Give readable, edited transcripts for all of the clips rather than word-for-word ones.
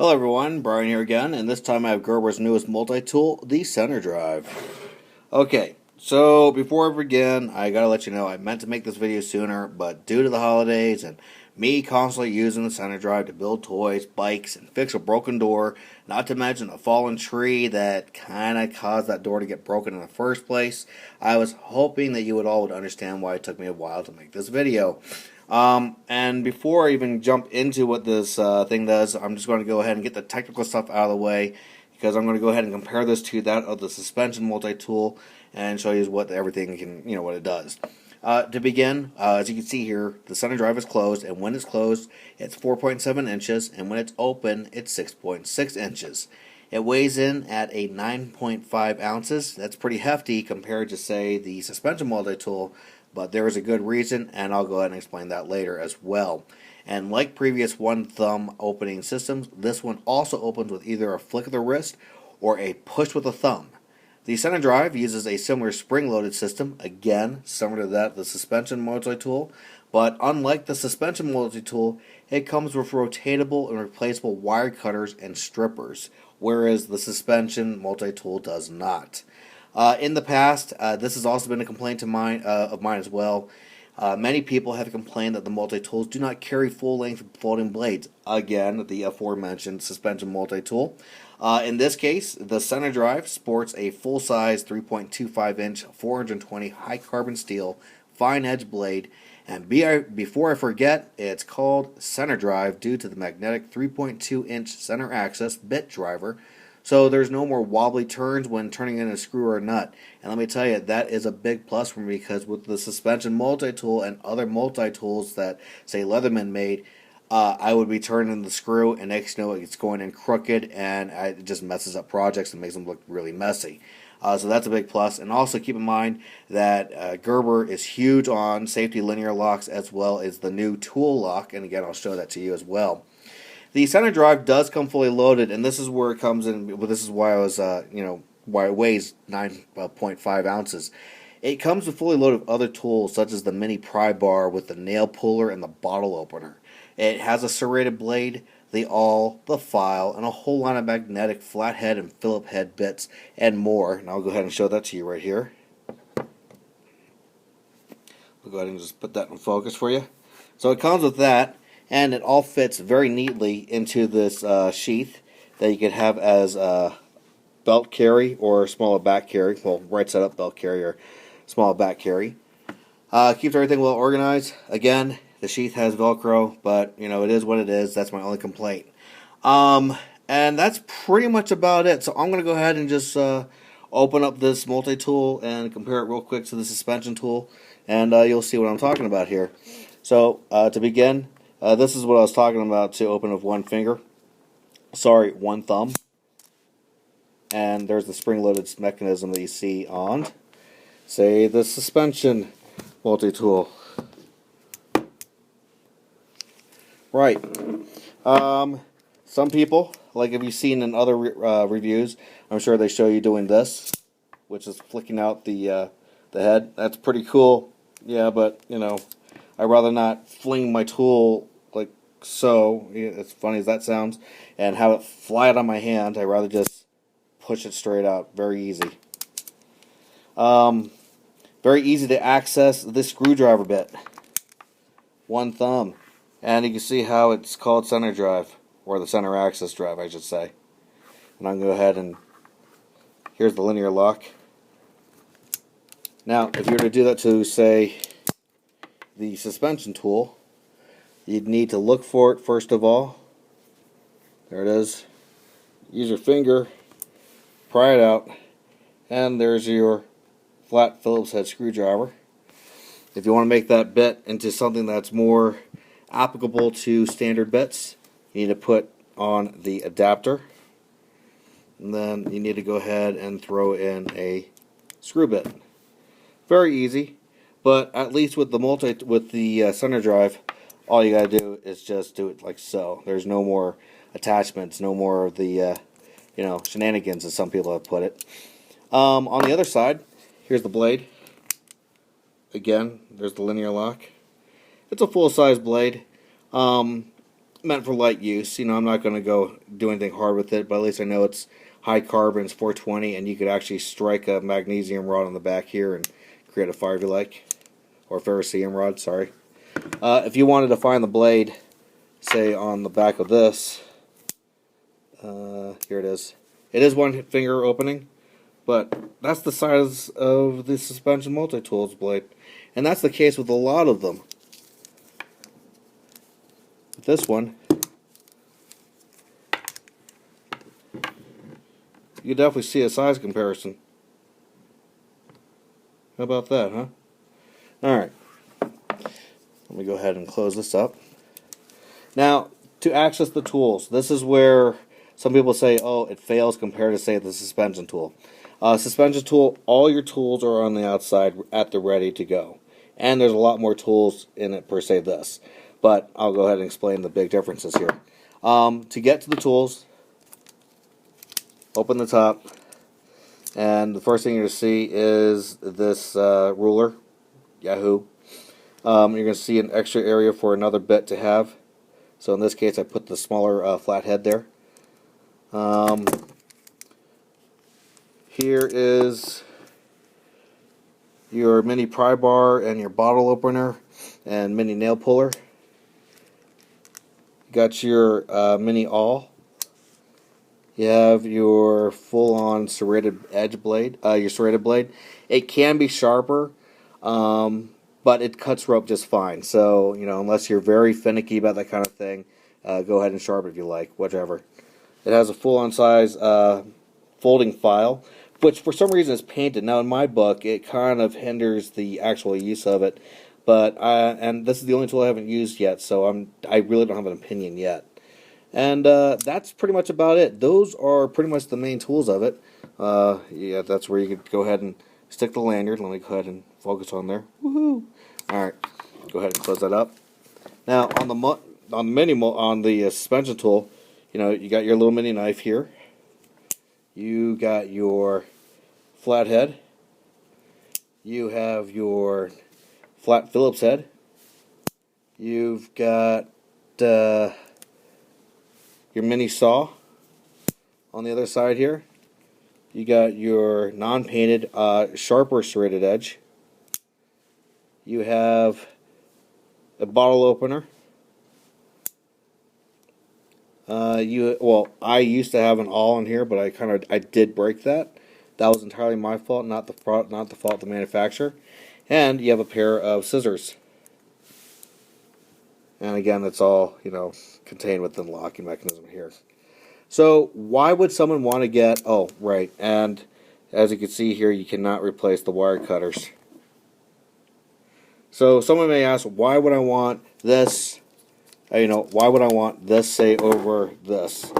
Hello everyone, Brian here again, and this time I have Gerber's newest multi-tool, the Center-Drive. Okay, so before I begin, I gotta let you know I meant to make this video sooner, but due to the holidays and me constantly using the Center-Drive to build toys, bikes, and fix a broken door, not to mention a fallen tree that kinda caused that door to get broken in the first place, I was hoping that you would understand why it took me a while to make this video. And before I even jump into what this thing does, I'm just going to go ahead and get the technical stuff out of the way, because I'm going to go ahead and compare this to that of the Suspension Multi-Tool and show you what everything can, what it does. To begin, as you can see here, the Center-Drive is closed, and when it's closed, it's 4.7 inches, and when it's open, it's 6.6 inches. It weighs in at a 9.5 ounces. That's pretty hefty compared to, say, the Suspension Multi-Tool, but there is a good reason, and I'll go ahead and explain that later as well. And like previous one-thumb opening systems, this one also opens with either a flick of the wrist or a push with a thumb. The Center-Drive uses a similar spring-loaded system, again, similar to that of the Suspension Multi-Tool, but unlike the Suspension Multi-Tool, it comes with rotatable and replaceable wire cutters and strippers, whereas the Suspension Multi-Tool does not. In the past, this has also been a complaint of mine as well. Many people have complained that the multi-tools do not carry full-length folding blades. Again, the aforementioned Suspension Multi-Tool. In this case, the Center-Drive sports a full-size 3.25-inch 420 high-carbon steel fine-edge blade. And before I forget, it's called Center-Drive due to the magnetic 3.2-inch center access bit driver. So there's no more wobbly turns when turning in a screw or a nut. And let me tell you, that is a big plus for me, because with the Suspension Multi-Tool and other multi-tools that, say, Leatherman made, I would be turning the screw, and next you know it's going in crooked, and it just messes up projects and makes them look really messy. So that's a big plus. And also keep in mind that Gerber is huge on safety linear locks, as well as the new tool lock, and again, I'll show that to you as well. The Center-Drive does come fully loaded, and this is where it comes in. Well, this is why I was, why it weighs 9.5 ounces. It comes with fully loaded other tools, such as the mini pry bar with the nail puller and the bottle opener. It has a serrated blade, the awl, the file, and a whole line of magnetic flathead and Phillip head bits, and more. And I'll go ahead and show that to you right here. We'll go ahead and just put that in focus for you. So it comes with that. And it all fits very neatly into this sheath that you could have as a belt carry or smaller back carry. Well, right side up belt carry or small back carry. Keeps everything well organized. Again, the sheath has Velcro, but it is what it is. That's my only complaint. And that's pretty much about it. So I'm going to go ahead and just open up this multi-tool and compare it real quick to the suspension tool, and you'll see what I'm talking about here. So to begin, this is what I was talking about, to open with one finger. Sorry, one thumb. And there's the spring-loaded mechanism that you see on, say, the Suspension Multi-Tool. Right. Some people, like if you've seen in other reviews, I'm sure they show you doing this, which is flicking out the head. That's pretty cool. Yeah, but, I'd rather not fling my tool like so, as funny as that sounds, and have it fly out on my hand. I'd rather just push it straight out. Very easy. Very easy to access this screwdriver bit. One thumb. And you can see how it's called Center-Drive, or the center access drive, I should say. And I'm going to go ahead and, here's the linear lock. Now, if you were to do that to, say, the suspension tool, you'd need to look for it first of all. There it is. Use your finger, pry it out, and there's your flat Phillips head screwdriver. If you want to make that bit into something that's more applicable to standard bits, you need to put on the adapter, and then you need to go ahead and throw in a screw bit. Very easy. But at least with the Center-Drive, all you gotta do is just do it like so. There's no more attachments, no more of the shenanigans, as some people have put it. On the other side, here's the blade. Again, there's the linear lock. It's a full-size blade. meant for light use. You know, I'm not going to go do anything hard with it, but at least I know it's high carbon, it's 420, and you could actually strike a magnesium rod on the back here and create a fire if you like, or ferrocerium rod, sorry. If you wanted to find the blade, say on the back of this, here it is. It is one finger opening, but that's the size of the Suspension Multi-Tool's blade. And that's the case with a lot of them. With this one, you can definitely see a size comparison. How about that, huh? Alright. Let me go ahead and close this up. Now, to access the tools, this is where some people say, oh, it fails compared to, say, the suspension tool. Suspension tool, all your tools are on the outside at the ready to go. And there's a lot more tools in it per se this. But I'll go ahead and explain the big differences here. To get to the tools, open the top, and the first thing you're going to see is this ruler, Yahoo. You're going to see an extra area for another bit to have. So in this case, I put the smaller flat head there. Here is your mini pry bar and your bottle opener and mini nail puller. You got your mini awl. You have your full-on serrated edge blade, your serrated blade. It can be sharper, but it cuts rope just fine. So, you know, unless you're very finicky about that kind of thing, go ahead and sharpen if you like, whatever. It has a full-on size folding file, which for some reason is painted. Now, in my book, it kind of hinders the actual use of it. But and this is the only tool I haven't used yet, so I really don't have an opinion yet. And that's pretty much about it. Those are pretty much the main tools of it. Yeah, that's where you could go ahead and stick the lanyard. Let me go ahead and focus on there. Woohoo! All right, go ahead and close that up. Now on the suspension tool, you know, you got your little mini knife here. You got your flathead. You have your flat Phillips head. You've got your mini saw on the other side here. You got your non-painted sharper serrated edge. You have a bottle opener. I used to have an awl in here, but I did break that. That was entirely my fault, not the fault of the manufacturer. And you have a pair of scissors. And again, it's all, you know, contained within the locking mechanism here. So why would someone want to get, oh, right, and as you can see here, you cannot replace the wire cutters. So someone may ask, why would I want this, you know, why would I want this, say, over this?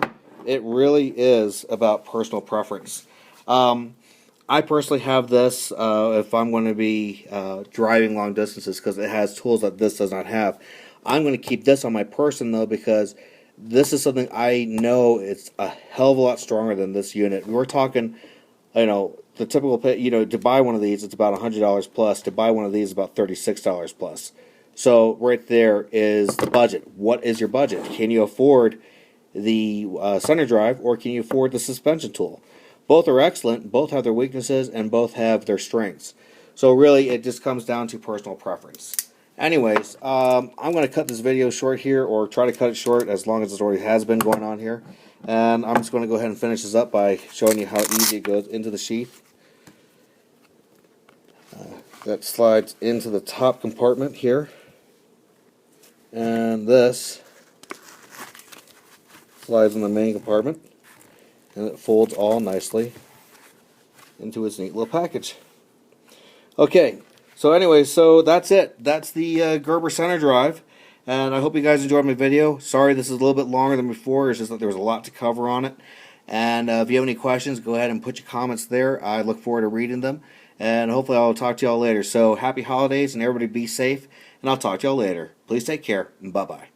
It really is about personal preference. I personally have this if I'm going to be driving long distances because it has tools that this does not have. I'm going to keep this on my person, though, because this is something I know it's a hell of a lot stronger than this unit. We're talking, you know, the typical, you know, to buy one of these, it's about $100 plus. To buy one of these is about $36 plus. So right there is the budget. What is your budget? Can you afford the Center-Drive, or can you afford the suspension tool? Both are excellent. Both have their weaknesses, and both have their strengths. So really, it just comes down to personal preference. Anyways, I'm going to cut this video short here, or try to cut it short as long as it already has been going on here. And I'm just going to go ahead and finish this up by showing you how easy it goes into the sheath. That slides into the top compartment here. And this slides in the main compartment. And it folds all nicely into its neat little package. Okay. So anyway, so that's it. That's the Gerber Center-Drive, and I hope you guys enjoyed my video. Sorry this is a little bit longer than before. It's just that there was a lot to cover on it. And if you have any questions, go ahead and put your comments there. I look forward to reading them, and hopefully I'll talk to y'all later. So happy holidays, and everybody be safe, and I'll talk to y'all later. Please take care, and bye-bye.